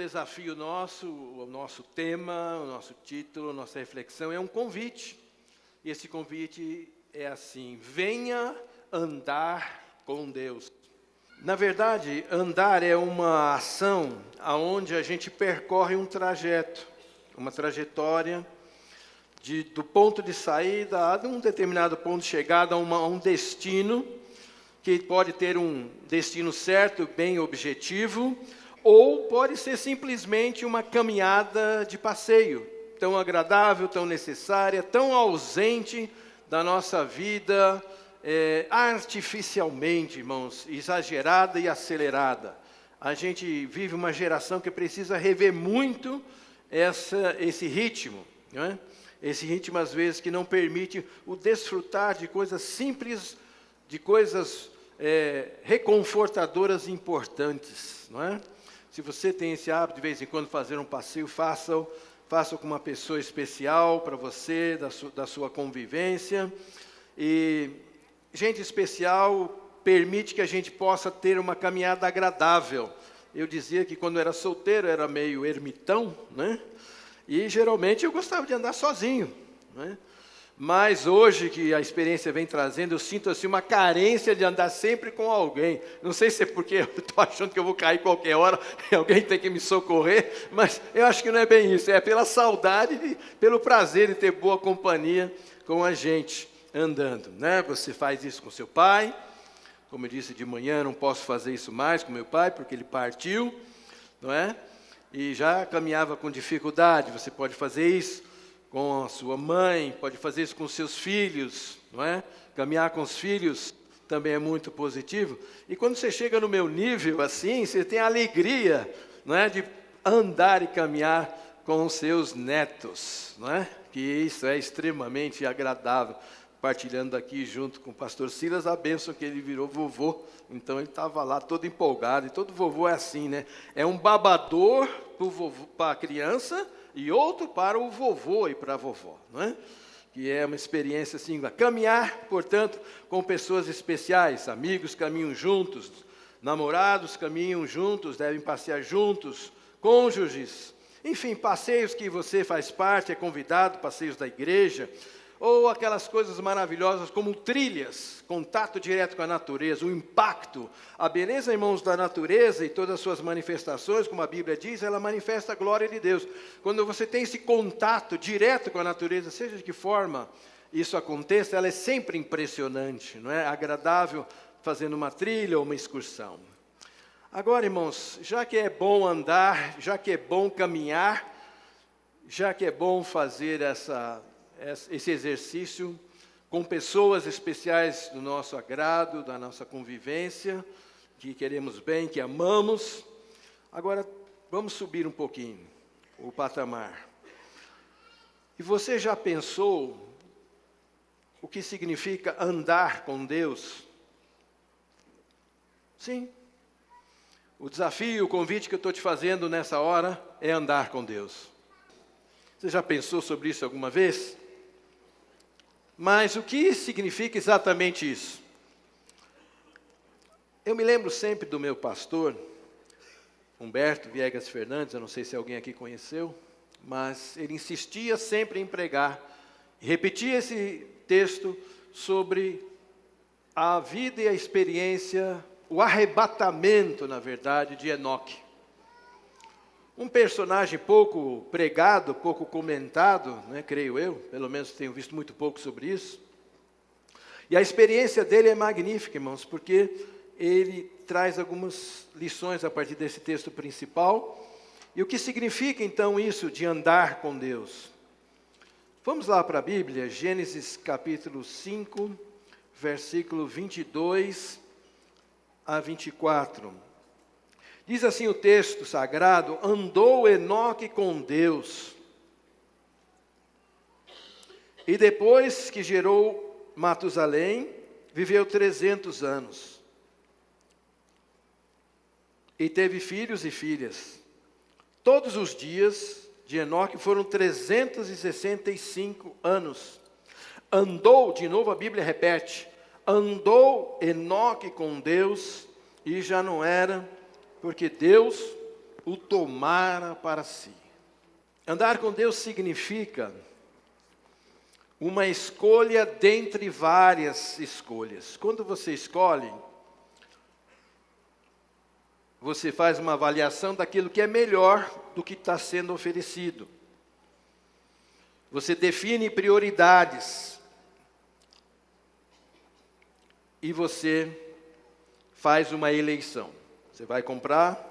desafio nosso, o nosso tema, o nosso título, a nossa reflexão é um convite. E esse convite é assim: venha andar com Deus. Na verdade, andar é uma ação onde a gente percorre um trajeto, uma trajetória do ponto de saída a um determinado ponto de chegada a um destino, que pode ter um destino certo, bem objetivo, ou pode ser simplesmente uma caminhada de passeio, tão agradável, tão necessária, tão ausente da nossa vida, artificialmente, irmãos, exagerada e acelerada. A gente vive uma geração que precisa rever muito esse ritmo, não é? Esse ritmo, às vezes, que não permite o desfrutar de coisas simples, de coisas reconfortadoras e importantes, não é? Se você tem esse hábito, de vez em quando, fazer um passeio, faça-o com uma pessoa especial para você, da sua convivência. E gente especial permite que a gente possa ter uma caminhada agradável. Eu dizia que quando era solteiro, era meio ermitão, né? E geralmente eu gostava de andar sozinho, né? Mas hoje que a experiência vem trazendo, eu sinto assim uma carência de andar sempre com alguém. Não sei se é porque eu estou achando que eu vou cair qualquer hora e alguém tem que me socorrer, mas eu acho que não é bem isso. É pela saudade e pelo prazer de ter boa companhia com a gente andando, né? Você faz isso com seu pai. Como eu disse de manhã, não posso fazer isso mais com meu pai, porque ele partiu, não é? E já caminhava com dificuldade. Você pode fazer isso com a sua mãe, pode fazer isso com seus filhos, não é? Caminhar com os filhos também é muito positivo. E quando você chega no meu nível assim, você tem a alegria, não é, de andar e caminhar com os seus netos, não é? Que isso é extremamente agradável. Partilhando aqui junto com o pastor Silas a bênção que ele virou vovô. Então ele estava lá todo empolgado. E todo vovô é assim, né? É um babador para a criança e outro para o vovô e para a vovó, não é? Que é uma experiência assim, caminhar, portanto, com pessoas especiais. Amigos caminham juntos, namorados caminham juntos, devem passear juntos, cônjuges. Enfim, passeios que você faz parte, é convidado, passeios da igreja, ou aquelas coisas maravilhosas como trilhas, contato direto com a natureza, o impacto. A beleza, irmãos, da natureza e todas as suas manifestações, como a Bíblia diz, ela manifesta a glória de Deus. Quando você tem esse contato direto com a natureza, seja de que forma isso aconteça, ela é sempre impressionante, não é? Agradável, fazendo uma trilha ou uma excursão. Agora, irmãos, já que é bom andar, já que é bom caminhar, já que é bom fazer esse exercício com pessoas especiais do nosso agrado, da nossa convivência, que queremos bem, que amamos. Agora, vamos subir um pouquinho o patamar. E você já pensou o que significa andar com Deus? Sim. O desafio, o convite que eu estou te fazendo nessa hora é andar com Deus. Você já pensou sobre isso alguma vez? Mas o que significa exatamente isso? Eu me lembro sempre do meu pastor, Humberto Viegas Fernandes, eu não sei se alguém aqui conheceu, mas ele insistia sempre em pregar, e repetia esse texto sobre a vida e a experiência, o arrebatamento, na verdade, de Enoque. Um personagem pouco pregado, pouco comentado, né, creio eu, pelo menos tenho visto muito pouco sobre isso. E a experiência dele é magnífica, irmãos, porque ele traz algumas lições a partir desse texto principal. E o que significa, então, isso de andar com Deus? Vamos lá para a Bíblia, Gênesis capítulo 5, versículo 22 a 24. Diz assim o texto sagrado: andou Enoque com Deus, e depois que gerou Matusalém, viveu 300 anos, e teve filhos e filhas. Todos os dias de Enoque foram 365 anos. Andou, de novo a Bíblia repete, andou Enoque com Deus, e já não era, porque Deus o tomara para si. Andar com Deus significa uma escolha dentre várias escolhas. Quando você escolhe, você faz uma avaliação daquilo que é melhor do que está sendo oferecido. Você define prioridades. E você faz uma eleição. Você vai comprar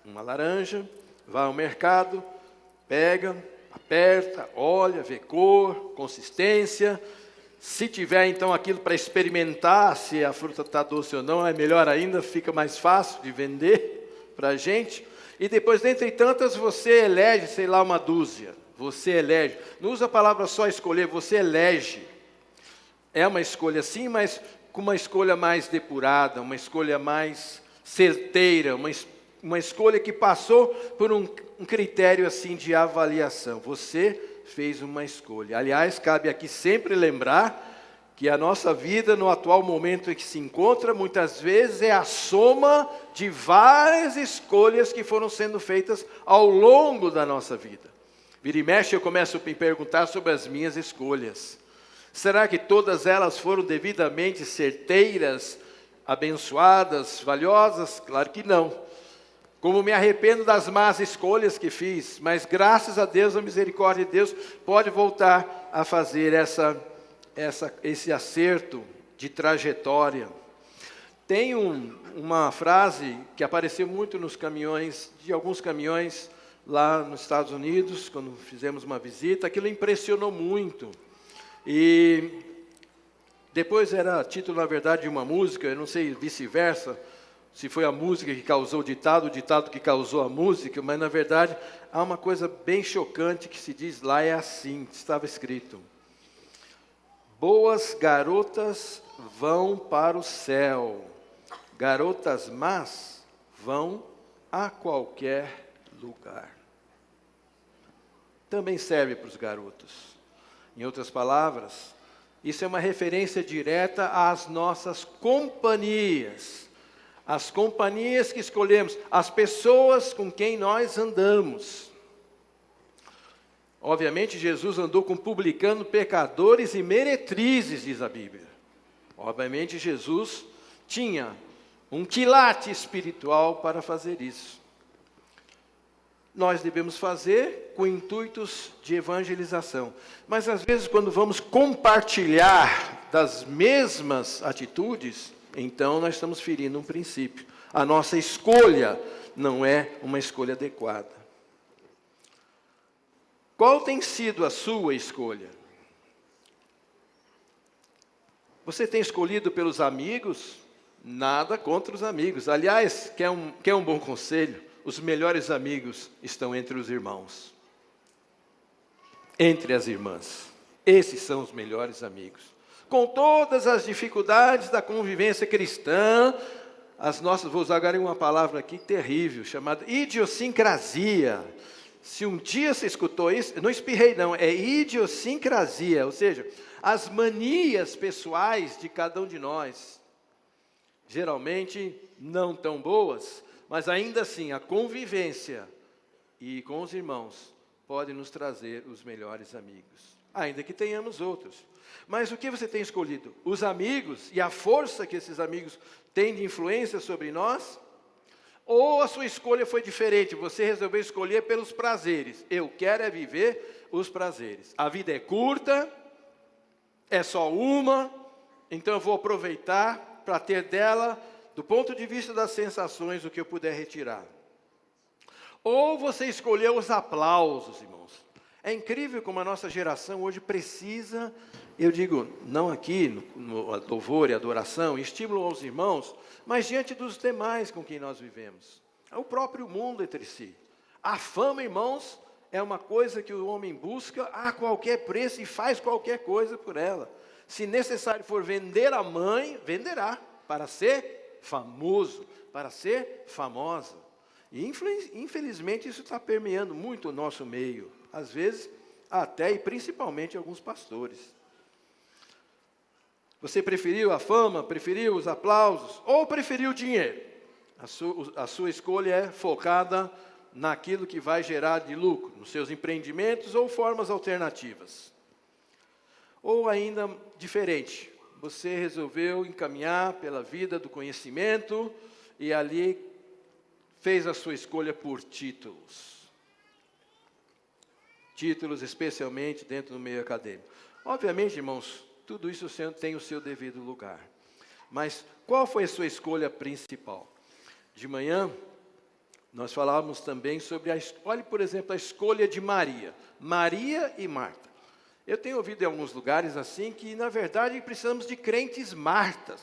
uma laranja, vai ao mercado, pega, aperta, olha, vê cor, consistência. Se tiver então aquilo para experimentar, se a fruta está doce ou não, é melhor ainda, fica mais fácil de vender para a gente. E depois, dentre tantas, você elege, sei lá, uma dúzia. Você elege. Não usa a palavra só escolher, você elege. É uma escolha sim, mas com uma escolha mais depurada, uma escolha mais certeira, uma escolha que passou por um critério assim de avaliação. Você fez uma escolha. Aliás, cabe aqui sempre lembrar que a nossa vida, no atual momento em que se encontra, muitas vezes é a soma de várias escolhas que foram sendo feitas ao longo da nossa vida. Vira e mexe, eu começo a me perguntar sobre as minhas escolhas. Será que todas elas foram devidamente certeiras, abençoadas, valiosas? Claro que não. Como me arrependo das más escolhas que fiz, mas graças a Deus, a misericórdia de Deus, pode voltar a fazer esse acerto de trajetória. Tem uma frase que apareceu muito nos caminhões, de alguns caminhões lá nos Estados Unidos, quando fizemos uma visita, aquilo impressionou muito. E depois era título, na verdade, de uma música, eu não sei vice-versa, se foi a música que causou o ditado que causou a música, mas na verdade há uma coisa bem chocante que se diz lá, é assim, estava escrito: boas garotas vão para o céu, garotas más vão a qualquer lugar. Também serve para os garotos. Em outras palavras, isso é uma referência direta às nossas companhias. As companhias que escolhemos, as pessoas com quem nós andamos. Obviamente, Jesus andou com publicanos, pecadores e meretrizes, diz a Bíblia. Obviamente, Jesus tinha um quilate espiritual para fazer isso. Nós devemos fazer com intuitos de evangelização. Mas, às vezes, quando vamos compartilhar das mesmas atitudes, então nós estamos ferindo um princípio. A nossa escolha não é uma escolha adequada. Qual tem sido a sua escolha? Você tem escolhido pelos amigos? Nada contra os amigos. Aliás, quer um bom conselho? Os melhores amigos estão entre os irmãos. Entre as irmãs. Esses são os melhores amigos. Com todas as dificuldades da convivência cristã, vou usar agora uma palavra aqui terrível, chamada idiosincrasia. Se um dia você escutou isso, eu não espirrei não, é idiosincrasia, ou seja, as manias pessoais de cada um de nós, geralmente não tão boas, mas ainda assim a convivência e com os irmãos pode nos trazer os melhores amigos, ainda que tenhamos outros. Mas o que você tem escolhido? Os amigos e a força que esses amigos têm de influência sobre nós? Ou a sua escolha foi diferente? Você resolveu escolher pelos prazeres. Eu quero é viver os prazeres. A vida é curta, é só uma, então eu vou aproveitar para ter dela, do ponto de vista das sensações, o que eu puder retirar. Ou você escolheu os aplausos, irmãos. É incrível como a nossa geração hoje precisa, eu digo, não aqui no louvor e adoração, estímulo aos irmãos, mas diante dos demais com quem nós vivemos. É o próprio mundo entre si. A fama, irmãos, é uma coisa que o homem busca a qualquer preço e faz qualquer coisa por ela. Se necessário for vender a mãe, venderá, para ser famoso, para ser famosa. E infelizmente isso está permeando muito o nosso meio. Às vezes, até e principalmente alguns pastores. Você preferiu a fama, preferiu os aplausos, ou preferiu o dinheiro? A sua escolha é focada naquilo que vai gerar de lucro, nos seus empreendimentos ou formas alternativas. Ou ainda diferente, você resolveu encaminhar pela vida do conhecimento e ali fez a sua escolha por títulos. Títulos especialmente dentro do meio acadêmico. Obviamente, irmãos, tudo isso tem o seu devido lugar. Mas qual foi a sua escolha principal? De manhã, nós falávamos também sobre olhe, por exemplo, a escolha de Maria. Maria e Marta. Eu tenho ouvido em alguns lugares assim que, na verdade, precisamos de crentes Martas.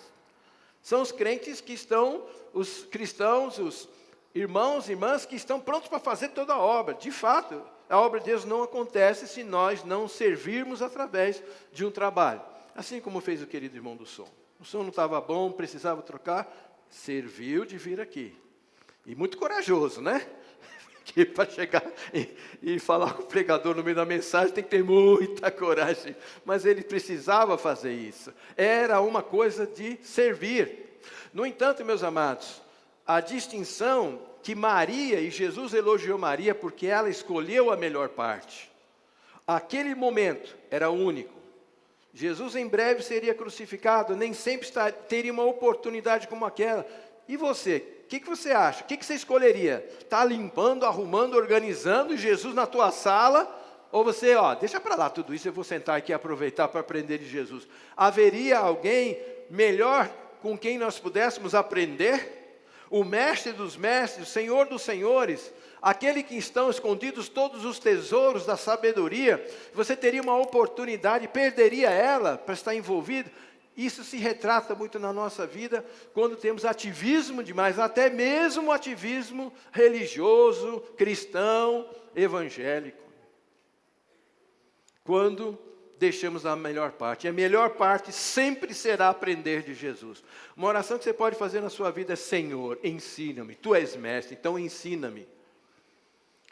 São os crentes que estão, os cristãos, os irmãos e irmãs que estão prontos para fazer toda a obra. De fato, a obra de Deus não acontece se nós não servirmos através de um trabalho. Assim como fez o querido irmão do som. O som não estava bom, precisava trocar, serviu de vir aqui. E muito corajoso, né? Que para chegar e falar com o pregador no meio da mensagem tem que ter muita coragem. Mas ele precisava fazer isso. Era uma coisa de servir. No entanto, meus amados, a distinção que Maria, e Jesus elogiou Maria porque ela escolheu a melhor parte. Aquele momento era único. Jesus em breve seria crucificado, nem sempre teria uma oportunidade como aquela. E você? O que você acha? O que você escolheria? Está limpando, arrumando, organizando, e Jesus na tua sala? Ou você, deixa para lá tudo isso, eu vou sentar aqui e aproveitar para aprender de Jesus. Haveria alguém melhor com quem nós pudéssemos aprender? O mestre dos mestres, o Senhor dos senhores, aquele que estão escondidos todos os tesouros da sabedoria, você teria uma oportunidade, perderia ela para estar envolvido? Isso se retrata muito na nossa vida quando temos ativismo demais, até mesmo ativismo religioso, cristão, evangélico. Quando deixamos a melhor parte. E a melhor parte sempre será aprender de Jesus. Uma oração que você pode fazer na sua vida é: Senhor, ensina-me. Tu és mestre, então ensina-me.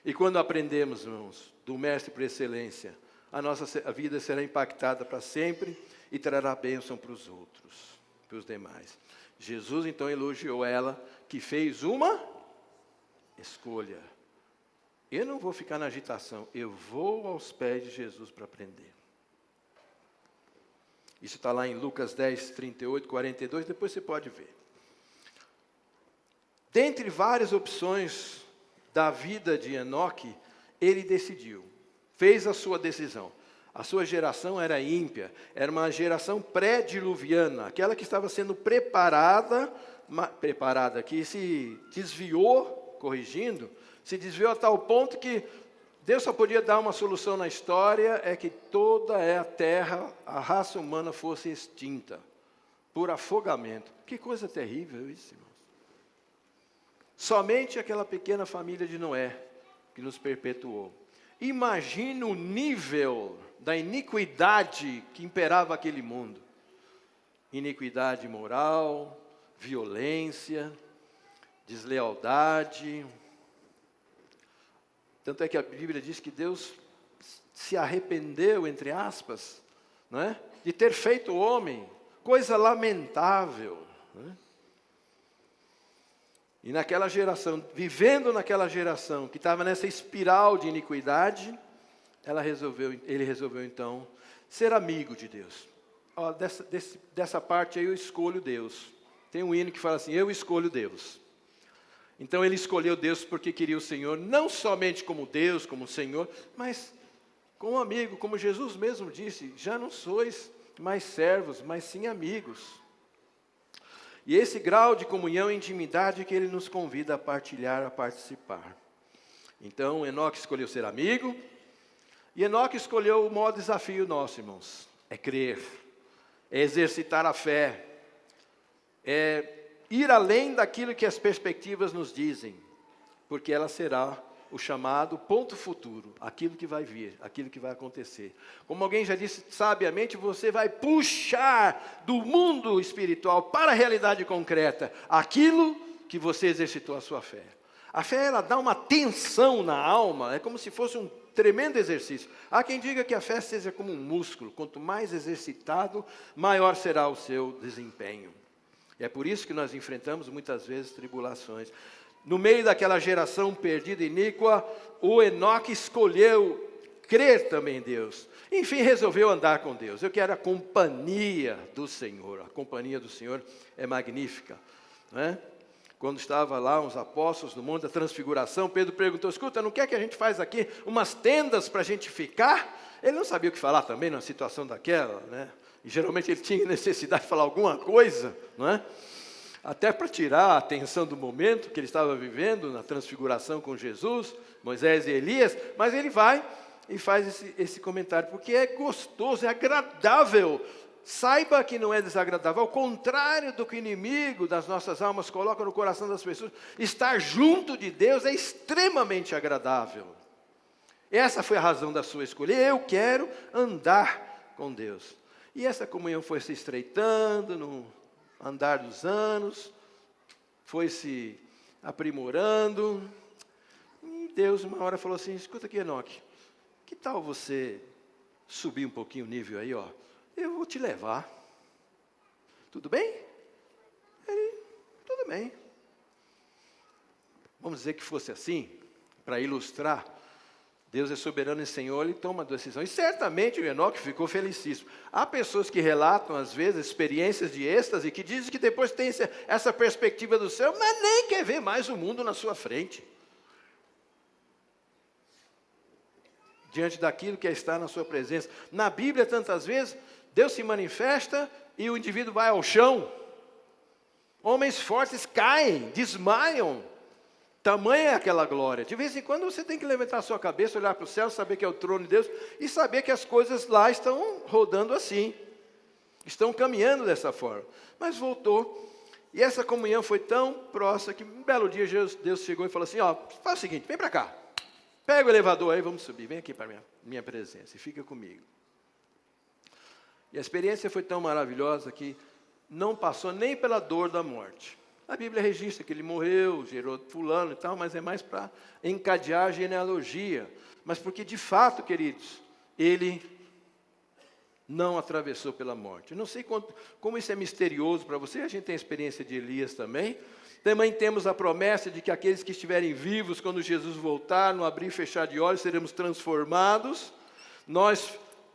E quando aprendemos, irmãos, do mestre por excelência, a vida será impactada para sempre e trará bênção para os outros, para os demais. Jesus então elogiou ela, que fez uma escolha. Eu não vou ficar na agitação, eu vou aos pés de Jesus para aprender. Isso está lá em Lucas 10, 38, 42, depois você pode ver. Dentre várias opções da vida de Enoque, ele decidiu, fez a sua decisão. A sua geração era ímpia, era uma geração pré-diluviana, aquela que estava sendo preparada, que se desviou, corrigindo, se desviou a tal ponto que Deus só podia dar uma solução na história, é que toda a terra, a raça humana fosse extinta, por afogamento. Que coisa terrível isso, irmãos. Somente aquela pequena família de Noé, que nos perpetuou. Imagina o nível da iniquidade que imperava aquele mundo. Iniquidade moral, violência, deslealdade. Tanto é que a Bíblia diz que Deus se arrependeu, entre aspas, não é? De ter feito o homem, coisa lamentável. Não é? E naquela geração, vivendo naquela geração que estava nessa espiral de iniquidade, ele resolveu então ser amigo de Deus. Dessa parte aí eu escolho Deus. Tem um hino que fala assim: eu escolho Deus. Então ele escolheu Deus porque queria o Senhor, não somente como Deus, como Senhor, mas como amigo, como Jesus mesmo disse: já não sois mais servos, mas sim amigos. E esse grau de comunhão e intimidade que ele nos convida a partilhar, a participar. Então, Enoque escolheu ser amigo, e Enoque escolheu o maior desafio nosso, irmãos. É crer, é exercitar a fé, é ir além daquilo que as perspectivas nos dizem, porque ela será o chamado ponto futuro, aquilo que vai vir, aquilo que vai acontecer. Como alguém já disse sabiamente, você vai puxar do mundo espiritual para a realidade concreta aquilo que você exercitou a sua fé. A fé, ela dá uma tensão na alma, é como se fosse um tremendo exercício. Há quem diga que a fé seja como um músculo, quanto mais exercitado, maior será o seu desempenho. E é por isso que nós enfrentamos muitas vezes tribulações. no meio daquela geração perdida e iníqua, o Enoque escolheu crer também em Deus. Enfim, resolveu andar com Deus. Eu quero a companhia do Senhor. A companhia do Senhor é magnífica, né? Quando estava lá os apóstolos no Monte da Transfiguração, Pedro perguntou: escuta, não quer que a gente faz aqui umas tendas para a gente ficar? Ele não sabia o que falar também numa situação daquela, né? E geralmente ele tinha necessidade de falar alguma coisa, não é? Até para tirar a atenção do momento que ele estava vivendo na transfiguração com Jesus, Moisés e Elias. Mas ele vai e faz esse comentário, porque é gostoso, é agradável. Saiba que não é desagradável, ao contrário do que o inimigo das nossas almas coloca no coração das pessoas, estar junto de Deus é extremamente agradável. Essa foi a razão da sua escolha. Eu quero andar com Deus. E essa comunhão foi se estreitando no andar dos anos, foi se aprimorando. E Deus uma hora falou assim: escuta aqui, Enoque, que tal você subir um pouquinho o nível aí, ó? Eu vou te levar. Tudo bem? Ele, tudo bem. Vamos dizer que fosse assim, para ilustrar. Deus é soberano e Senhor, Ele toma a decisão. E certamente o Enoque ficou felicíssimo. Há pessoas que relatam, às vezes, experiências de êxtase, que dizem que depois tem essa perspectiva do céu, mas nem quer ver mais o mundo na sua frente. Diante daquilo que está na sua presença. Na Bíblia, tantas vezes, Deus se manifesta e o indivíduo vai ao chão. Homens fortes caem, desmaiam. Tamanha é aquela glória. De vez em quando você tem que levantar a sua cabeça, olhar para o céu, saber que é o trono de Deus e saber que as coisas lá estão rodando assim. Estão caminhando dessa forma. Mas voltou. E essa comunhão foi tão próxima que um belo dia Deus chegou e falou assim: ó, faz o seguinte, vem para cá. Pega o elevador aí, vamos subir. Vem aqui para a minha presença e fica comigo. E a experiência foi tão maravilhosa que não passou nem pela dor da morte. A Bíblia registra que ele morreu, gerou fulano e tal, mas é mais para encadear a genealogia. Mas porque, de fato, queridos, ele não atravessou pela morte. Eu não sei como isso é misterioso para você. A gente tem a experiência de Elias também. Também temos a promessa de que aqueles que estiverem vivos, quando Jesus voltar, no abrir e fechar de olhos, seremos transformados.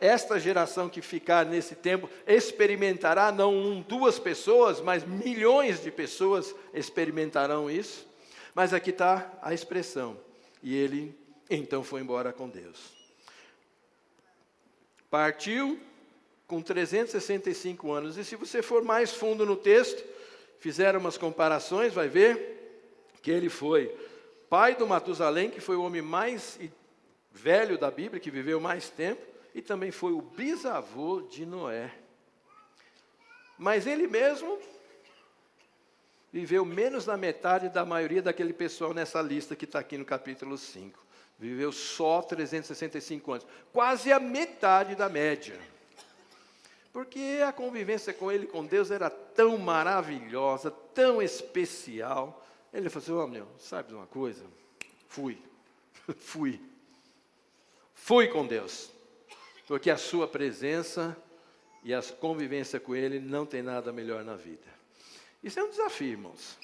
Esta geração que ficar nesse tempo experimentará, não duas pessoas, mas milhões de pessoas experimentarão isso. Mas aqui está a expressão. E ele então foi embora com Deus. Partiu com 365 anos. E se você for mais fundo no texto, fizeram umas comparações, vai ver que ele foi pai do Matusalém, que foi o homem mais velho da Bíblia, que viveu mais tempo. E também foi o bisavô de Noé. Mas ele mesmo viveu menos da metade da maioria daquele pessoal nessa lista que está aqui no capítulo 5. Viveu só 365 anos. Quase a metade da média. Porque a convivência com ele, com Deus, era tão maravilhosa, tão especial. Ele falou assim: meu, sabe de uma coisa? Fui com Deus. Porque a sua presença e a convivência com Ele não tem nada melhor na vida. Isso é um desafio, irmãos.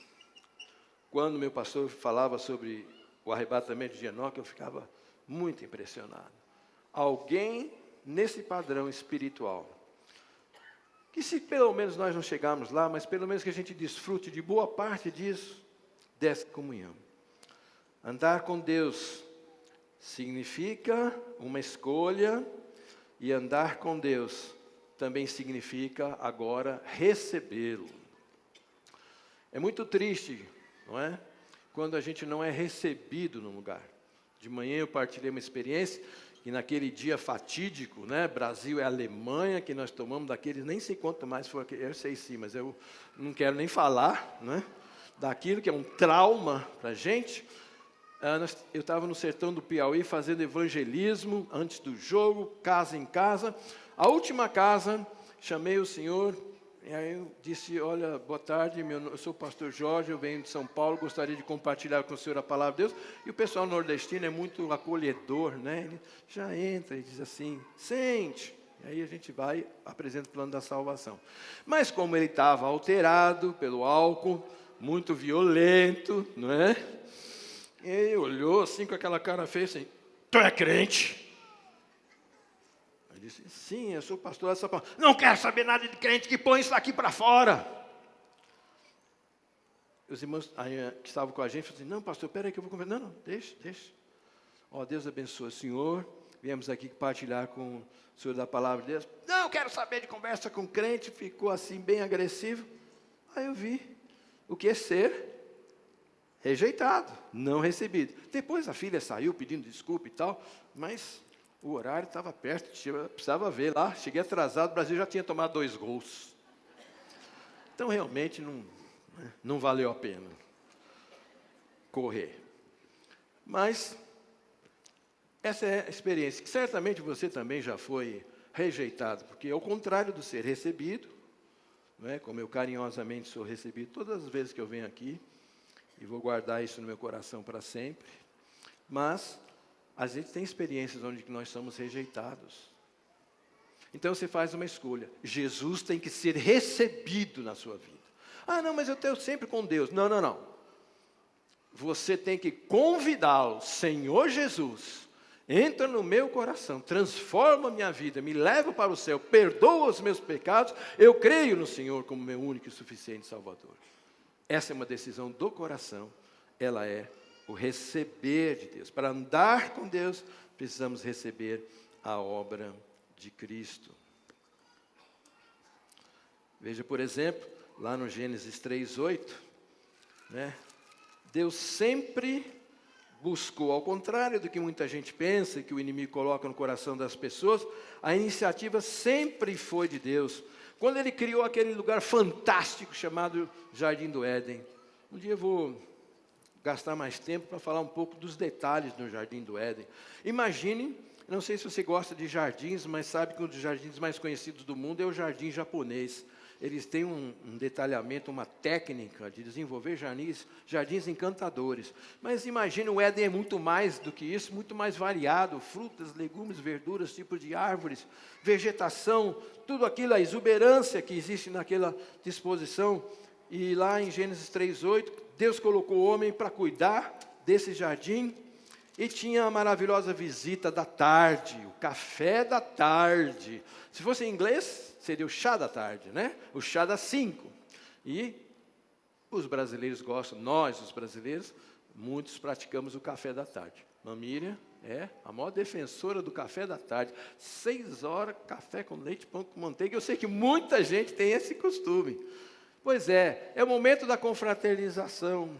Quando meu pastor falava sobre o arrebatamento de Enoque, eu ficava muito impressionado. Alguém nesse padrão espiritual, que se pelo menos nós não chegarmos lá, mas pelo menos que a gente desfrute de boa parte disso, dessa comunhão. Andar com Deus significa uma escolha. E andar com Deus também significa agora recebê-lo. É muito triste, não é? Quando a gente não é recebido no lugar. De manhã eu partilhei uma experiência, que naquele dia fatídico, né? Brasil e Alemanha, que nós tomamos daqueles, nem sei quanto mais foi, eu sei sim, mas eu não quero nem falar, né? Daquilo que é um trauma para a gente. Eu estava no sertão do Piauí fazendo evangelismo antes do jogo, casa em casa. A última casa, chamei o senhor, e aí eu disse: olha, boa tarde, eu sou o pastor Jorge, eu venho de São Paulo, gostaria de compartilhar com o senhor a palavra de Deus. E o pessoal nordestino é muito acolhedor, né? Ele já entra e diz assim: sente. E aí a gente vai, apresenta o plano da salvação. Mas como ele estava alterado pelo álcool, muito violento, não é? E ele olhou assim com aquela cara feia, assim, tu é crente? Eu disse, sim, eu sou pastor dessa palavra. Não quero saber nada de crente, que põe isso aqui para fora. Os irmãos que estavam com a gente falaram assim, não, pastor, peraí que eu vou conversar. Não, deixa. Ó, Deus abençoe o senhor. Viemos aqui partilhar com o senhor da palavra de Deus. Não quero saber de conversa com crente. Ficou assim bem agressivo. Aí eu vi o que é ser rejeitado, não recebido. Depois a filha saiu pedindo desculpa e tal, mas o horário estava perto, precisava ver lá. Cheguei atrasado, o Brasil já tinha tomado 2 gols. Então realmente não valeu a pena correr. Mas essa é a experiência, que certamente você também já foi rejeitado, porque ao contrário do ser recebido, não é, como eu carinhosamente sou recebido todas as vezes que eu venho aqui, e vou guardar isso no meu coração para sempre, mas a gente tem experiências onde nós somos rejeitados. Então você faz uma escolha, Jesus tem que ser recebido na sua vida. Ah, não, mas eu estou sempre com Deus. Não. Você tem que convidá-lo, Senhor Jesus, entra no meu coração, transforma a minha vida, me leva para o céu, perdoa os meus pecados, eu creio no Senhor como meu único e suficiente Salvador. Essa é uma decisão do coração, ela é o receber de Deus. Para andar com Deus, precisamos receber a obra de Cristo. Veja, por exemplo, lá no Gênesis 3:8, né? Deus sempre buscou, ao contrário do que muita gente pensa, que o inimigo coloca no coração das pessoas, a iniciativa sempre foi de Deus. Quando Ele criou aquele lugar fantástico chamado Jardim do Éden. Um dia eu vou gastar mais tempo para falar um pouco dos detalhes do Jardim do Éden. Imagine, não sei se você gosta de jardins, mas sabe que um dos jardins mais conhecidos do mundo é o jardim japonês. Eles têm um detalhamento, uma técnica de desenvolver jardins encantadores. Mas imagine, o Éden é muito mais do que isso, muito mais variado. Frutas, legumes, verduras, tipos de árvores, vegetação, tudo aquilo, a exuberância que existe naquela disposição. E lá em Gênesis 3:8, Deus colocou o homem para cuidar desse jardim. E tinha a maravilhosa visita da tarde, o café da tarde. Se fosse em inglês, seria o chá da tarde, né? O chá das 5. E os brasileiros gostam, nós, os brasileiros, muitos praticamos o café da tarde. A Miriam é a maior defensora do café da tarde. 6 horas, café com leite, pão com manteiga. Eu sei que muita gente tem esse costume. Pois é o momento da confraternização.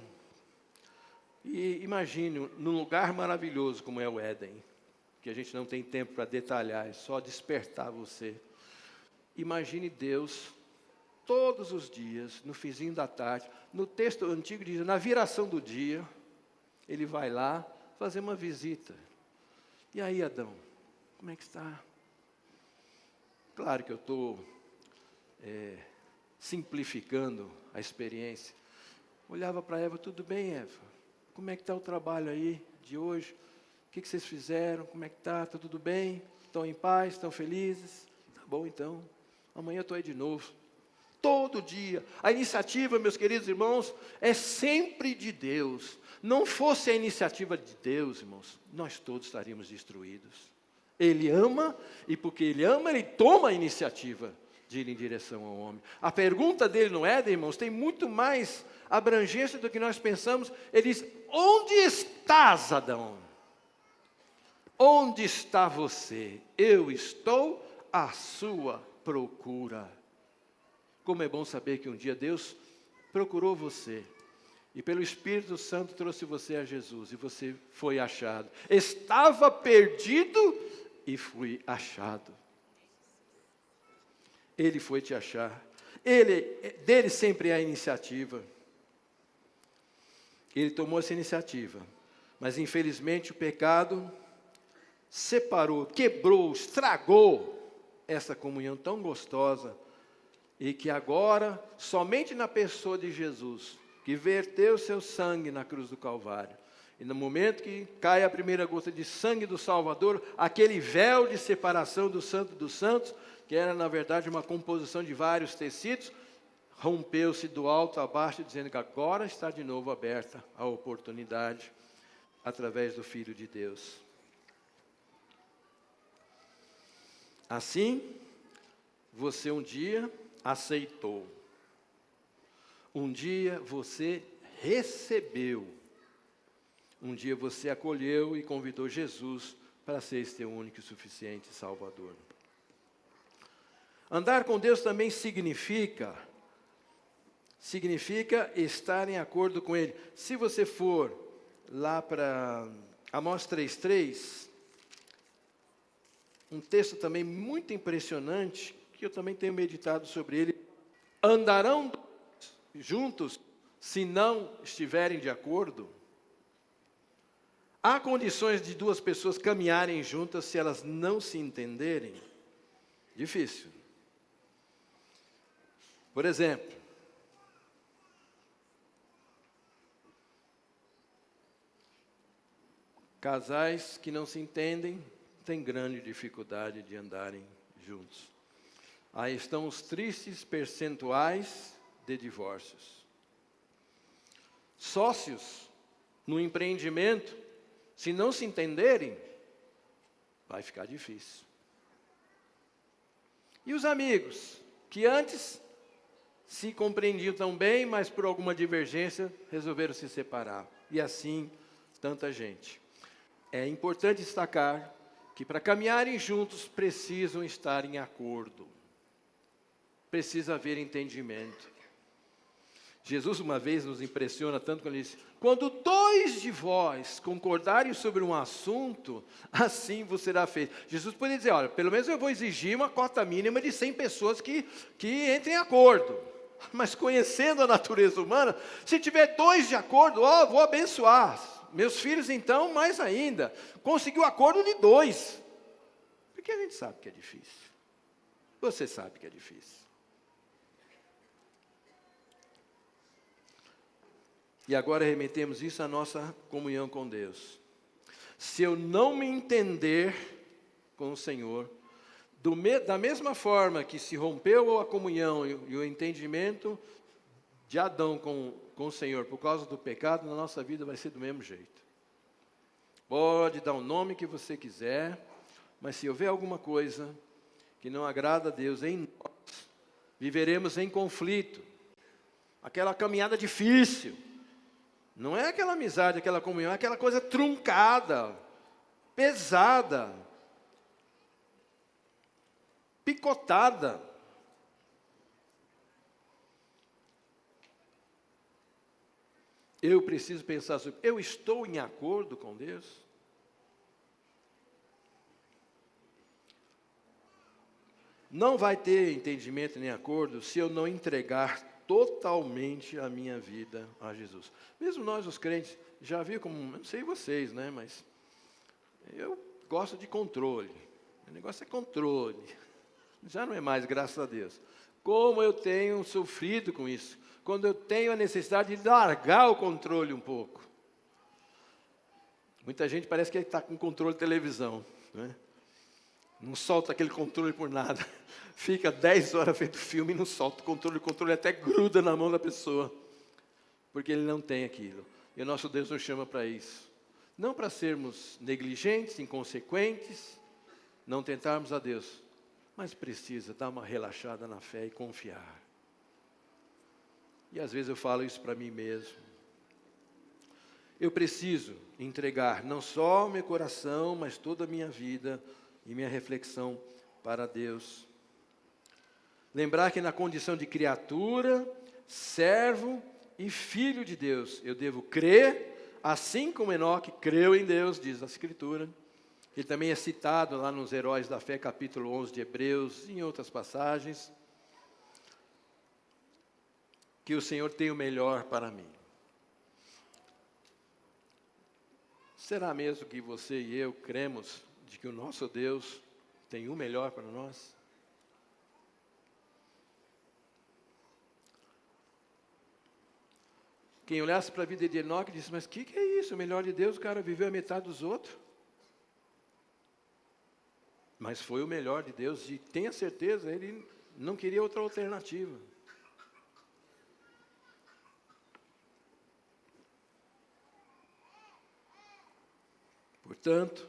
E imagine, num lugar maravilhoso como é o Éden, que a gente não tem tempo para detalhar, é só despertar você. Imagine Deus, todos os dias, no finzinho da tarde, no texto antigo diz, na viração do dia, Ele vai lá fazer uma visita. E aí, Adão, como é que está? Claro que eu estou simplificando a experiência. Olhava para Eva, tudo bem, Eva? Como é que está o trabalho aí de hoje? O que vocês fizeram? Como é que está? Está tudo bem? Estão em paz? Estão felizes? Tá bom, então. Amanhã eu estou aí de novo. Todo dia. A iniciativa, meus queridos irmãos, é sempre de Deus. Não fosse a iniciativa de Deus, irmãos, nós todos estaríamos destruídos. Ele ama, e porque Ele ama, Ele toma a iniciativa de ir em direção ao homem. A pergunta dele no Éden, irmãos, tem muito mais abrangência do que nós pensamos. Ele diz, onde estás, Adão? Onde está você? Eu estou à sua procura. Como é bom saber que um dia Deus procurou você, e pelo Espírito Santo trouxe você a Jesus, e você foi achado. Estava perdido e fui achado. Ele foi te achar. Dele sempre é a iniciativa. Ele tomou essa iniciativa. Mas, infelizmente, o pecado separou, quebrou, estragou essa comunhão tão gostosa. E que agora, somente na pessoa de Jesus, que verteu seu sangue na cruz do Calvário, e no momento que cai a primeira gota de sangue do Salvador, aquele véu de separação do Santo dos Santos, que era, na verdade, uma composição de vários tecidos, rompeu-se do alto a baixo, dizendo que agora está de novo aberta a oportunidade através do Filho de Deus. Assim, você um dia aceitou. Um dia você recebeu. Um dia você acolheu e convidou Jesus para ser esse teu único e suficiente Salvador. Andar com Deus também significa estar em acordo com Ele. Se você for lá para Amós 3:3, um texto também muito impressionante, que eu também tenho meditado sobre ele. Andarão juntos se não estiverem de acordo? Há condições de duas pessoas caminharem juntas se elas não se entenderem? Difícil. Por exemplo, casais que não se entendem têm grande dificuldade de andarem juntos. Aí estão os tristes percentuais de divórcios. Sócios no empreendimento, se não se entenderem, vai ficar difícil. E os amigos, que antes se compreendiam tão bem, mas por alguma divergência resolveram se separar. E assim, tanta gente. É importante destacar que para caminharem juntos precisam estar em acordo. Precisa haver entendimento. Jesus uma vez nos impressiona tanto quando ele diz: quando dois de vós concordarem sobre um assunto, assim vos será feito. Jesus poderia dizer: olha, pelo menos eu vou exigir uma cota mínima de 100 pessoas que entrem em acordo. Mas conhecendo a natureza humana, se tiver 2 de acordo, vou abençoar. Meus filhos então, mais ainda, conseguiu acordo de 2. Porque a gente sabe que é difícil. Você sabe que é difícil. E agora remetemos isso à nossa comunhão com Deus. Se eu não me entender com o Senhor, da mesma forma que se rompeu a comunhão e o entendimento de Adão com o Senhor por causa do pecado, na nossa vida vai ser do mesmo jeito. Pode dar o nome que você quiser, mas se houver alguma coisa que não agrada a Deus em nós, viveremos em conflito. Aquela caminhada difícil. Não é aquela amizade, aquela comunhão, é aquela coisa truncada, pesada, picotada. Eu preciso pensar sobre, eu estou em acordo com Deus? Não vai ter entendimento nem acordo se eu não entregar totalmente a minha vida a Jesus. Mesmo nós, os crentes, já viu como, não sei vocês, né, mas eu gosto de controle. O negócio é controle. Já não é mais, graças a Deus. Como eu tenho sofrido com isso. Quando eu tenho a necessidade de largar o controle um pouco. Muita gente parece que está com controle de televisão, né? Não solta aquele controle por nada. Fica 10 horas feito filme e não solta o controle até gruda na mão da pessoa. Porque ele não tem aquilo. E o nosso Deus nos chama para isso. Não para sermos negligentes, inconsequentes, não tentarmos a Deus, mas precisa dar uma relaxada na fé e confiar. E às vezes eu falo isso para mim mesmo. Eu preciso entregar não só o meu coração, mas toda a minha vida e minha reflexão para Deus. Lembrar que na condição de criatura, servo e filho de Deus, eu devo crer, assim como Enoque creu em Deus, diz a Escritura. Ele também é citado lá nos Heróis da Fé, capítulo 11 de Hebreus, e em outras passagens. Que o Senhor tem o melhor para mim. Será mesmo que você e eu cremos de que o nosso Deus tem o melhor para nós? Quem olhasse para a vida de Enoque disse, mas o que é isso? O melhor de Deus, o cara viveu a metade dos outros. Mas foi o melhor de Deus, e tenha certeza, ele não queria outra alternativa. Portanto,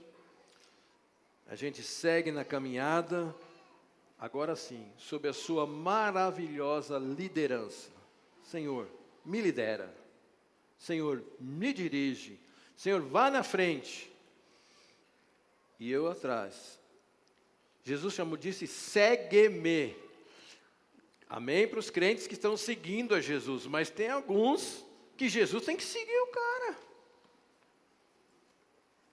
a gente segue na caminhada, agora sim, sob a sua maravilhosa liderança. Senhor, me lidera. Senhor, me dirige. Senhor, vá na frente. E eu atrás. Jesus disse, segue-me. Amém para os crentes que estão seguindo a Jesus. Mas tem alguns que Jesus tem que seguir o cara.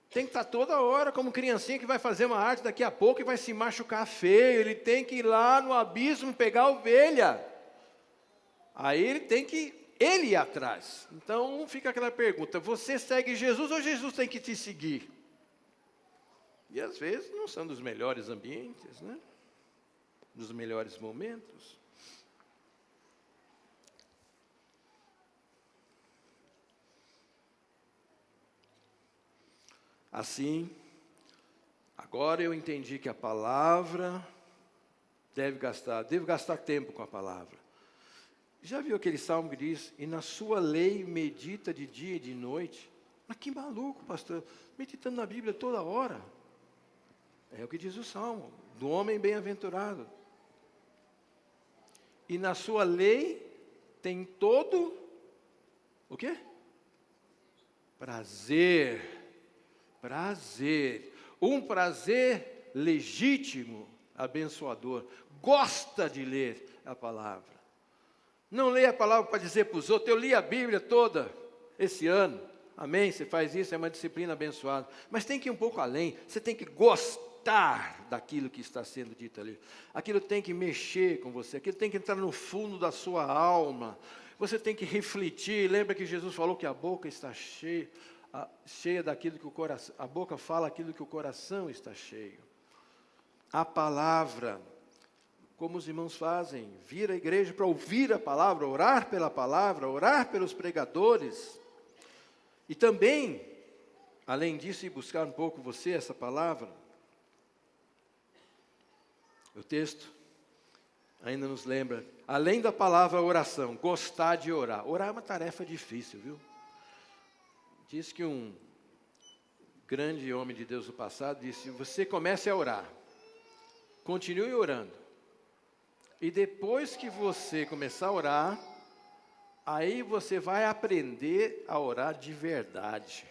Tem que estar toda hora como criancinha que vai fazer uma arte daqui a pouco e vai se machucar feio. Ele tem que ir lá no abismo pegar a ovelha. Aí ele tem que ir atrás. Então fica aquela pergunta, você segue Jesus ou Jesus tem que te seguir? E às vezes não são dos melhores ambientes, né? Dos melhores momentos. Assim, agora eu entendi que a palavra devo gastar tempo com a palavra. Já viu aquele salmo que diz, e na sua lei medita de dia e de noite? Mas que maluco, pastor, meditando na Bíblia toda hora. É o que diz o salmo, do homem bem-aventurado. E na sua lei tem todo, o quê? Prazer. Prazer, um prazer legítimo, abençoador, gosta de ler a palavra. Não leia a palavra para dizer para os outros, eu li a Bíblia toda esse ano, amém? Você faz isso, é uma disciplina abençoada. Mas tem que ir um pouco além, você tem que gostar daquilo que está sendo dito ali. Aquilo tem que mexer com você, aquilo tem que entrar no fundo da sua alma. Você tem que refletir, lembra que Jesus falou que a boca está cheia daquilo que o coração, a boca fala aquilo que o coração está cheio. A palavra, como os irmãos fazem, vir à igreja para ouvir a palavra, orar pela palavra, orar pelos pregadores. E também, além disso, ir buscar um pouco você essa palavra. O texto ainda nos lembra, além da palavra oração, gostar de orar. Orar é uma tarefa difícil, viu? Diz que um grande homem de Deus do passado disse, você comece a orar, continue orando, e depois que você começar a orar, aí você vai aprender a orar de verdade.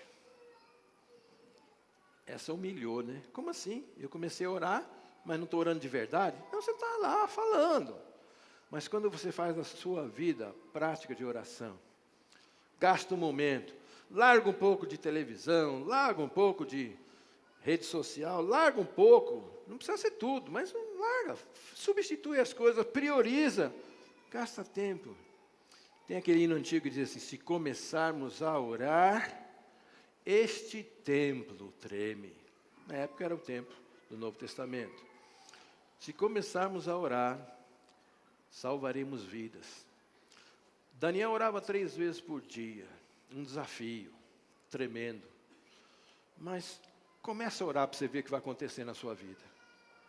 Essa humilhou, né? Como assim? Eu comecei a orar, mas não estou orando de verdade? Não, você está lá falando. Mas quando você faz na sua vida prática de oração, gasta um momento, larga um pouco de televisão, larga um pouco de rede social, larga um pouco, não precisa ser tudo, mas larga, substitui as coisas, prioriza, gasta tempo. Tem aquele hino antigo que diz assim, se começarmos a orar, este templo treme. Na época era o templo do Novo Testamento. Se começarmos a orar, salvaremos vidas. Daniel orava 3 vezes por dia. Um desafio tremendo. Mas começa a orar para você ver o que vai acontecer na sua vida.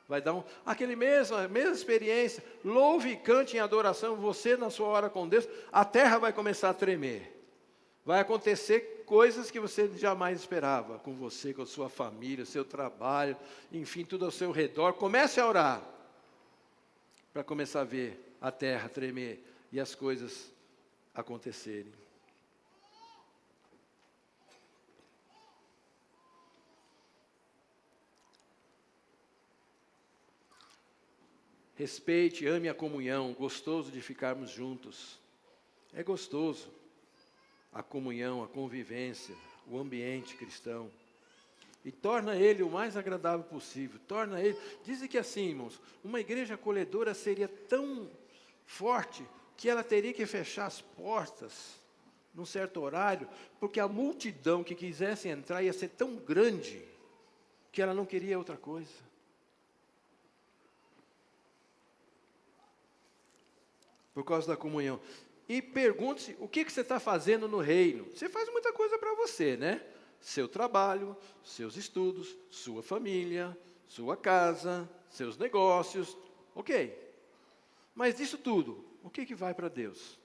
Vai dar a mesma experiência. Louve e cante em adoração, você na sua hora com Deus, a terra vai começar a tremer. Vai acontecer coisas que você jamais esperava, com você, com a sua família, seu trabalho, enfim, tudo ao seu redor. Comece a orar, para começar a ver a terra tremer e as coisas acontecerem. Respeite, ame a comunhão, gostoso de ficarmos juntos. É gostoso a comunhão, a convivência, o ambiente cristão. E torna ele o mais agradável possível. Torna ele. Dizem que assim, irmãos, uma igreja acolhedora seria tão forte que ela teria que fechar as portas num certo horário, porque a multidão que quisesse entrar ia ser tão grande que ela não queria outra coisa. Por causa da comunhão. E pergunte-se, o que você está fazendo no reino? Você faz muita coisa para você, né? Seu trabalho, seus estudos, sua família, sua casa, seus negócios, ok. Mas disso tudo, o que vai para Deus?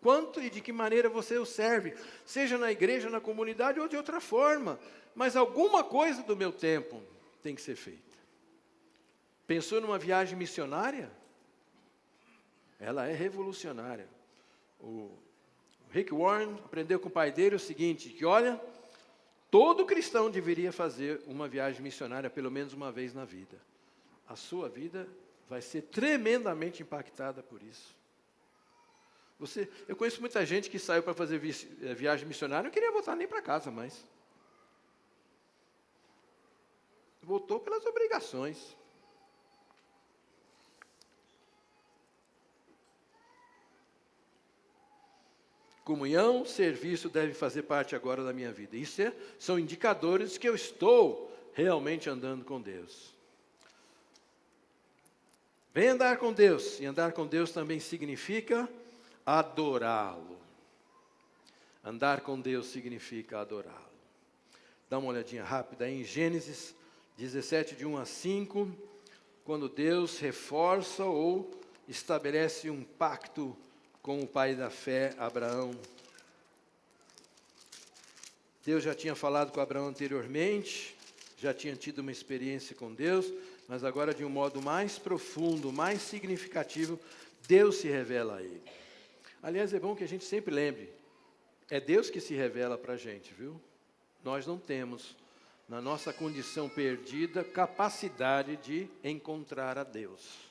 quanto e de que maneira você o serve, seja na igreja, na comunidade ou de outra forma. Mas alguma coisa do meu tempo tem que ser feita. Pensou numa viagem missionária? Ela é revolucionária. O Rick Warren aprendeu com o pai dele o seguinte, que olha, todo cristão deveria fazer uma viagem missionária pelo menos uma vez na vida. A sua vida vai ser tremendamente impactada por isso. Eu conheço muita gente que saiu para fazer viagem missionária e não queria voltar nem para casa mais. Voltou pelas obrigações. Comunhão, serviço deve fazer parte agora da minha vida. Isso são indicadores que eu estou realmente andando com Deus. Vem andar com Deus. E andar com Deus também significa adorá-lo. Andar com Deus significa adorá-lo. Dá uma olhadinha rápida em Gênesis 17, de 1 a 5, quando Deus reforça ou estabelece um pacto com o pai da fé, Abraão. Deus já tinha falado com Abraão anteriormente, já tinha tido uma experiência com Deus, mas agora de um modo mais profundo, mais significativo, Deus se revela a ele. Aliás, é bom que a gente sempre lembre, é Deus que se revela para a gente, viu? Nós não temos, na nossa condição perdida, capacidade de encontrar a Deus.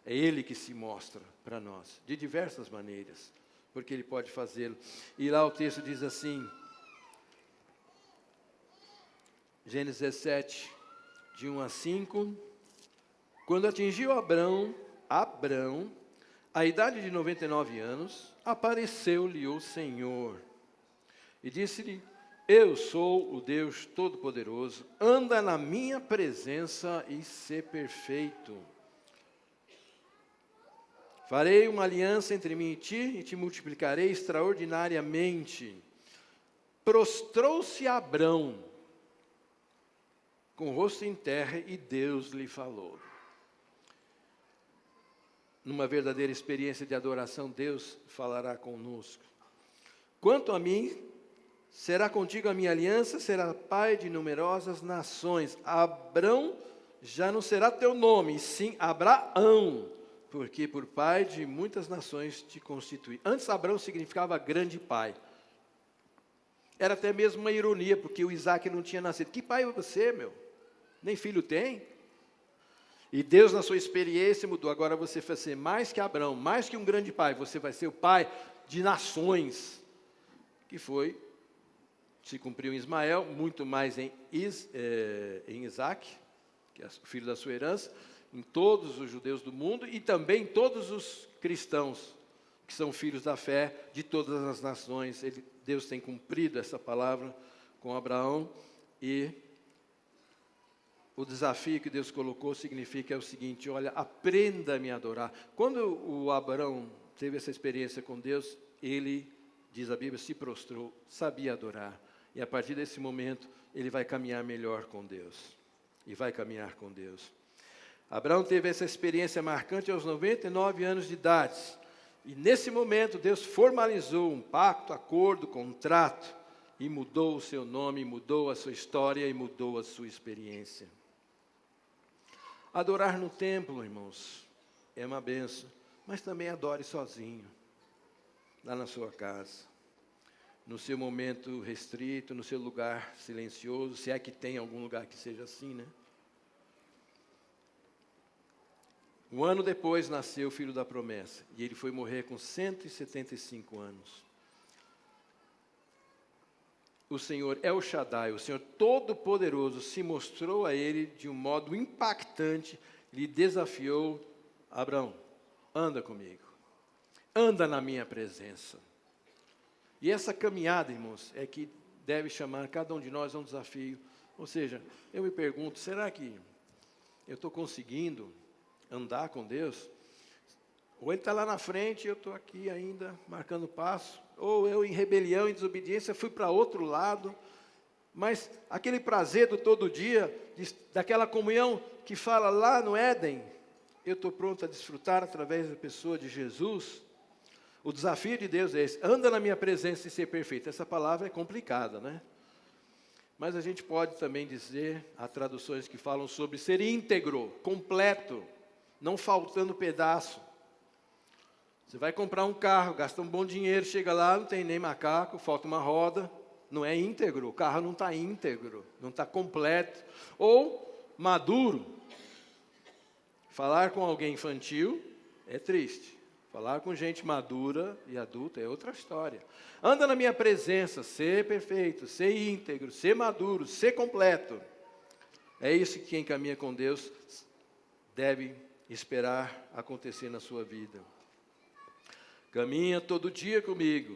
É Ele que se mostra para nós, de diversas maneiras, porque Ele pode fazê-lo. E lá o texto diz assim, Gênesis 17, de 1 a 5, quando atingiu Abrão, a idade de 99 anos, apareceu-lhe o Senhor e disse-lhe, eu sou o Deus Todo-Poderoso, anda na minha presença e sê perfeito. Farei uma aliança entre mim e te multiplicarei extraordinariamente. Prostrou-se Abrão, com o rosto em terra, e Deus lhe falou. Numa verdadeira experiência de adoração, Deus falará conosco. Quanto a mim, será contigo a minha aliança, será pai de numerosas nações. Abrão já não será teu nome, sim Abraão, porque por pai de muitas nações te constituí. Antes Abrão significava grande pai. Era até mesmo uma ironia, porque o Isaac não tinha nascido. Que pai é você, meu? Nem filho tem? E Deus, na sua experiência, mudou. Agora você vai ser mais que Abrão, mais que um grande pai. Você vai ser o pai de nações. Que se cumpriu em Ismael, muito mais em Isaac, que é o filho da sua herança, em todos os judeus do mundo e também em todos os cristãos, que são filhos da fé de todas as nações. Deus tem cumprido essa palavra com Abraão e o desafio que Deus colocou significa o seguinte, olha, aprenda a me adorar. Quando o Abraão teve essa experiência com Deus, ele, diz a Bíblia, se prostrou, sabia adorar. E a partir desse momento, ele vai caminhar melhor com Deus. E vai caminhar com Deus. Abraão teve essa experiência marcante aos 99 anos de idade. E nesse momento, Deus formalizou um pacto, acordo, contrato, e mudou o seu nome, mudou a sua história e mudou a sua experiência. Adorar no templo, irmãos, é uma benção, mas também adore sozinho, lá na sua casa, no seu momento restrito, no seu lugar silencioso, se é que tem algum lugar que seja assim, né? Um ano depois nasceu o filho da promessa, e ele foi morrer com 175 anos. O Senhor El Shaddai, o Senhor Todo-Poderoso, se mostrou a ele de um modo impactante, lhe desafiou, Abraão, anda comigo, anda na minha presença. E essa caminhada, irmãos, é que deve chamar cada um de nós a um desafio. Ou seja, eu me pergunto, será que eu estou conseguindo andar com Deus? Ou Ele está lá na frente e eu estou aqui ainda marcando passo, ou eu em rebelião, em desobediência, fui para outro lado, mas aquele prazer do todo dia, daquela comunhão que fala lá no Éden, eu estou pronto a desfrutar através da pessoa de Jesus. O desafio de Deus é esse: anda na minha presença e ser perfeito. Essa palavra é complicada, né? Mas a gente pode também dizer, há traduções que falam sobre ser íntegro, completo, não faltando pedaço. Você vai comprar um carro, gasta um bom dinheiro, chega lá, não tem nem macaco, falta uma roda, não é íntegro, o carro não está íntegro, não está completo. Ou maduro. Falar com alguém infantil é triste. Falar com gente madura e adulta é outra história. Anda na minha presença, ser perfeito, ser íntegro, ser maduro, ser completo. É isso que quem caminha com Deus deve esperar acontecer na sua vida. Caminha todo dia comigo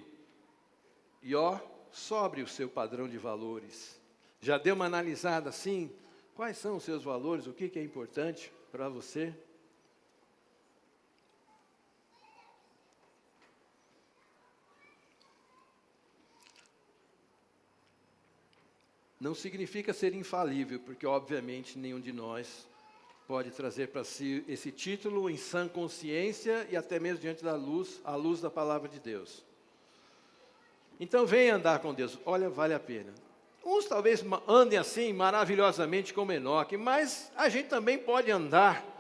e sobre o seu padrão de valores. Já deu uma analisada assim? Quais são os seus valores? O que é importante para você? Não significa ser infalível, porque obviamente nenhum de nós pode trazer para si esse título em sã consciência e até mesmo diante da luz, à luz da palavra de Deus. Então venha andar com Deus, olha, vale a pena. Uns talvez andem assim maravilhosamente como Enoque, mas a gente também pode andar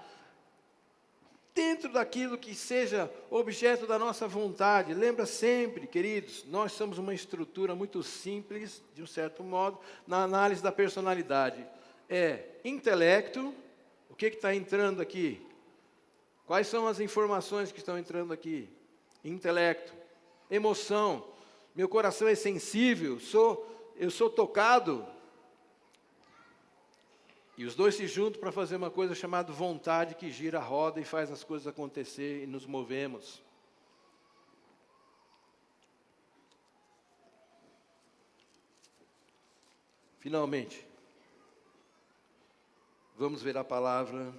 dentro daquilo que seja objeto da nossa vontade. Lembra sempre, queridos, nós somos uma estrutura muito simples, de um certo modo, na análise da personalidade. É intelecto, o que está entrando aqui? Quais são as informações que estão entrando aqui? Intelecto. Emoção, meu coração é sensível, eu sou tocado. E os dois se juntam para fazer uma coisa chamada vontade, que gira a roda e faz as coisas acontecer e nos movemos. Finalmente, vamos ver a palavra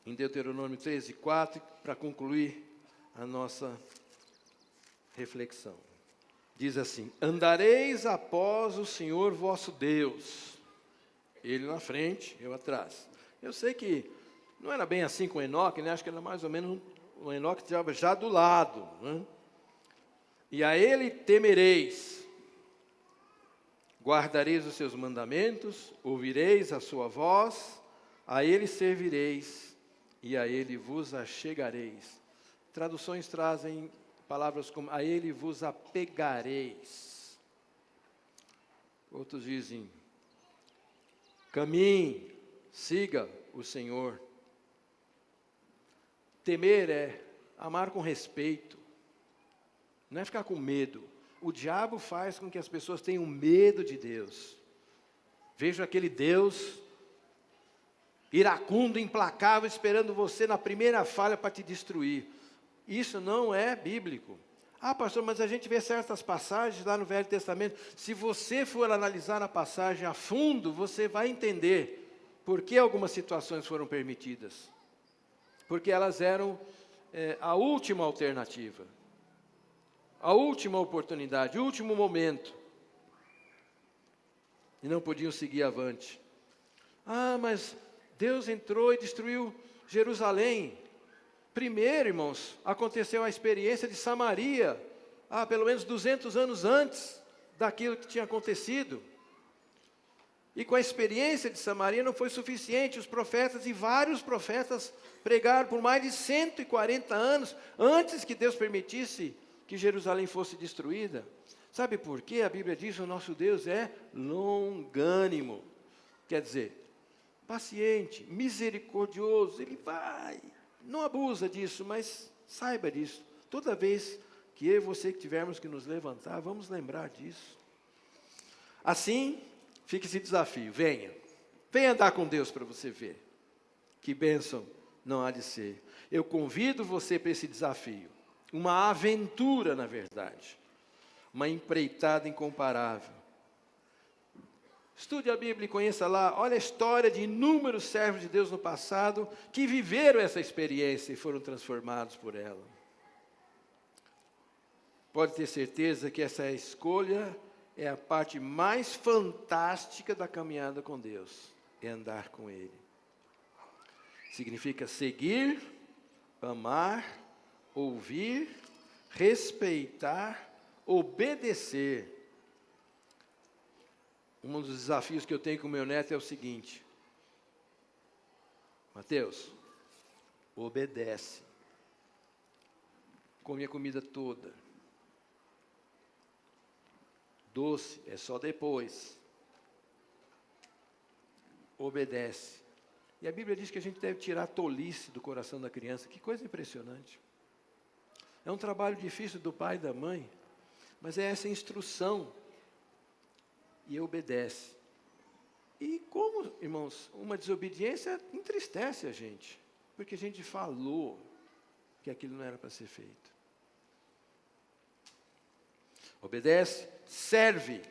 em Deuteronômio 13:4, para concluir a nossa reflexão. Diz assim: andareis após o Senhor vosso Deus, Ele na frente, eu atrás. Eu sei que não era bem assim com Enoque, né? Acho que era mais ou menos o Enoque estava já do lado, né? E a Ele temereis, guardareis os seus mandamentos, ouvireis a sua voz, a Ele servireis e a Ele vos achegareis. Traduções trazem palavras como a Ele vos apegareis. Outros dizem: caminhe, siga o Senhor. Temer é amar com respeito, não é ficar com medo. O diabo faz com que as pessoas tenham medo de Deus. Vejo aquele Deus iracundo, implacável, esperando você na primeira falha para te destruir. Isso não é bíblico. Ah, pastor, mas a gente vê certas passagens lá no Velho Testamento. Se você for analisar a passagem a fundo, você vai entender por que algumas situações foram permitidas. Porque elas eram a última alternativa, a última oportunidade, o último momento. E não podiam seguir avante. Ah, mas Deus entrou e destruiu Jerusalém. Primeiro, irmãos, aconteceu a experiência de Samaria, pelo menos 200 anos antes daquilo que tinha acontecido. E com a experiência de Samaria não foi suficiente. Os profetas, e vários profetas, pregaram por mais de 140 anos, antes que Deus permitisse que Jerusalém fosse destruída. Sabe por quê? A Bíblia diz que o nosso Deus é longânimo. Quer dizer, paciente, misericordioso, Ele vai. Não abusa disso, mas saiba disso. Toda vez que eu e você que tivermos que nos levantar, vamos lembrar disso. Assim, fica esse desafio. Venha andar com Deus para você ver. Que bênção não há de ser. Eu convido você para esse desafio. Uma aventura, na verdade. Uma empreitada incomparável. Estude a Bíblia e conheça lá. Olha a história de inúmeros servos de Deus no passado que viveram essa experiência e foram transformados por ela. Pode ter certeza que essa escolha é a parte mais fantástica da caminhada com Deus. É andar com Ele. Significa seguir, amar, ouvir respeitar, obedecer. Um dos desafios que eu tenho com o meu neto é o seguinte: Mateus, obedece. Come a comida toda. Doce é só depois. Obedece. E a Bíblia diz que a gente deve tirar a tolice do coração da criança. Que coisa impressionante. É um trabalho difícil do pai e da mãe, mas é essa instrução. E obedece. E como, irmãos, uma desobediência entristece a gente, porque a gente falou que aquilo não era para ser feito. Obedece, serve,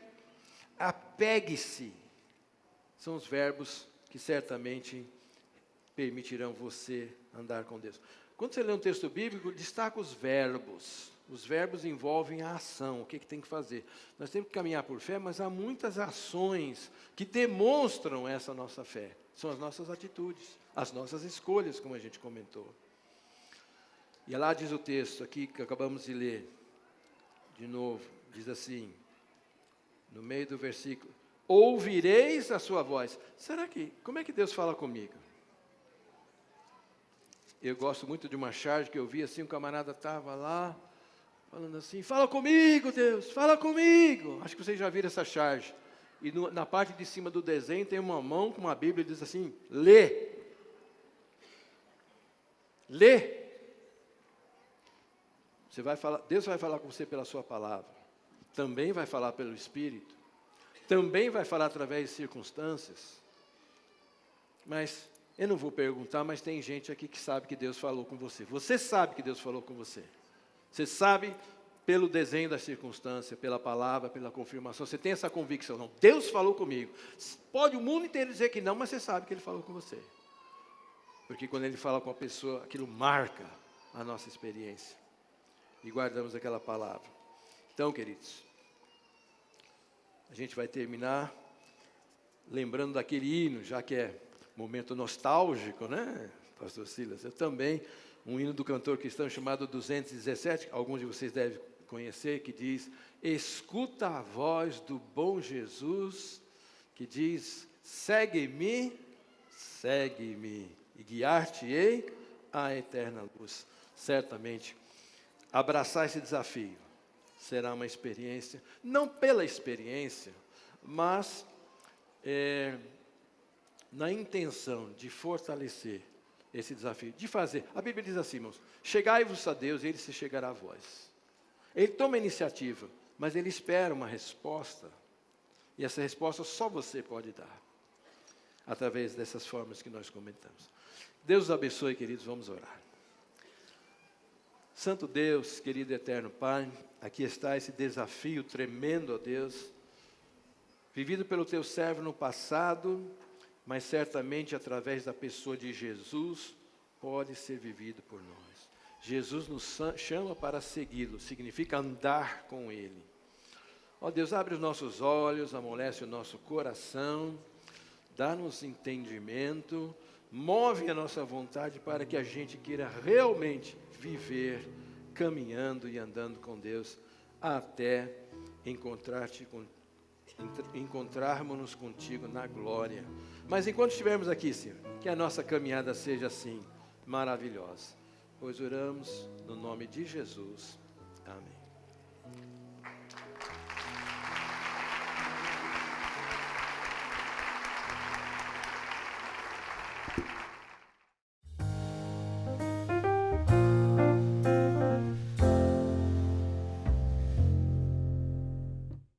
apegue-se. São os verbos que certamente permitirão você andar com Deus. Quando você lê um texto bíblico, destaca os verbos. Os verbos envolvem a ação, o que tem que fazer. Nós temos que caminhar por fé, mas há muitas ações que demonstram essa nossa fé. São as nossas atitudes, as nossas escolhas, como a gente comentou. E lá diz o texto aqui que acabamos de ler, de novo, diz assim, no meio do versículo: ouvireis a sua voz. Como é que Deus fala comigo? Eu gosto muito de uma charge que eu vi assim, um camarada estava lá, falando assim: fala comigo, Deus, fala comigo. Acho que vocês já viram essa charge. E na parte de cima do desenho tem uma mão com uma Bíblia e diz assim: lê. Lê. Deus vai falar com você pela sua palavra. Também vai falar pelo Espírito. Também vai falar através de circunstâncias. Mas eu não vou perguntar, mas tem gente aqui que sabe que Deus falou com você. Você sabe que Deus falou com você. Você sabe pelo desenho da circunstância, pela palavra, pela confirmação. Você tem essa convicção, não? Deus falou comigo. Pode o mundo inteiro dizer que não, mas você sabe que Ele falou com você. Porque quando Ele fala com a pessoa, aquilo marca a nossa experiência. E guardamos aquela palavra. Então, queridos, a gente vai terminar lembrando daquele hino, já que é momento nostálgico, né, pastor Silas? Eu também, um hino do cantor cristão chamado 217, alguns de vocês devem conhecer, que diz: escuta a voz do bom Jesus, que diz: segue-me, e guiar-te-ei à eterna luz. Certamente, abraçar esse desafio será uma experiência, não pela experiência, mas na intenção de fortalecer esse desafio, de fazer. A Bíblia diz assim, irmãos: chegai-vos a Deus e Ele se chegará a vós. Ele toma a iniciativa, mas Ele espera uma resposta, e essa resposta só você pode dar, através dessas formas que nós comentamos. Deus os abençoe, queridos, vamos orar. Santo Deus, querido e eterno Pai, aqui está esse desafio tremendo, ó Deus, vivido pelo Teu servo no passado, mas certamente através da pessoa de Jesus, pode ser vivido por nós. Jesus nos chama para segui-lo, significa andar com Ele. Ó Deus, abre os nossos olhos, amolece o nosso coração, dá-nos entendimento, move a nossa vontade para que a gente queira realmente viver caminhando e andando com Deus até encontrarmos-nos contigo na glória. Mas enquanto estivermos aqui, Senhor, que a nossa caminhada seja assim, maravilhosa. Pois oramos no nome de Jesus. Amém.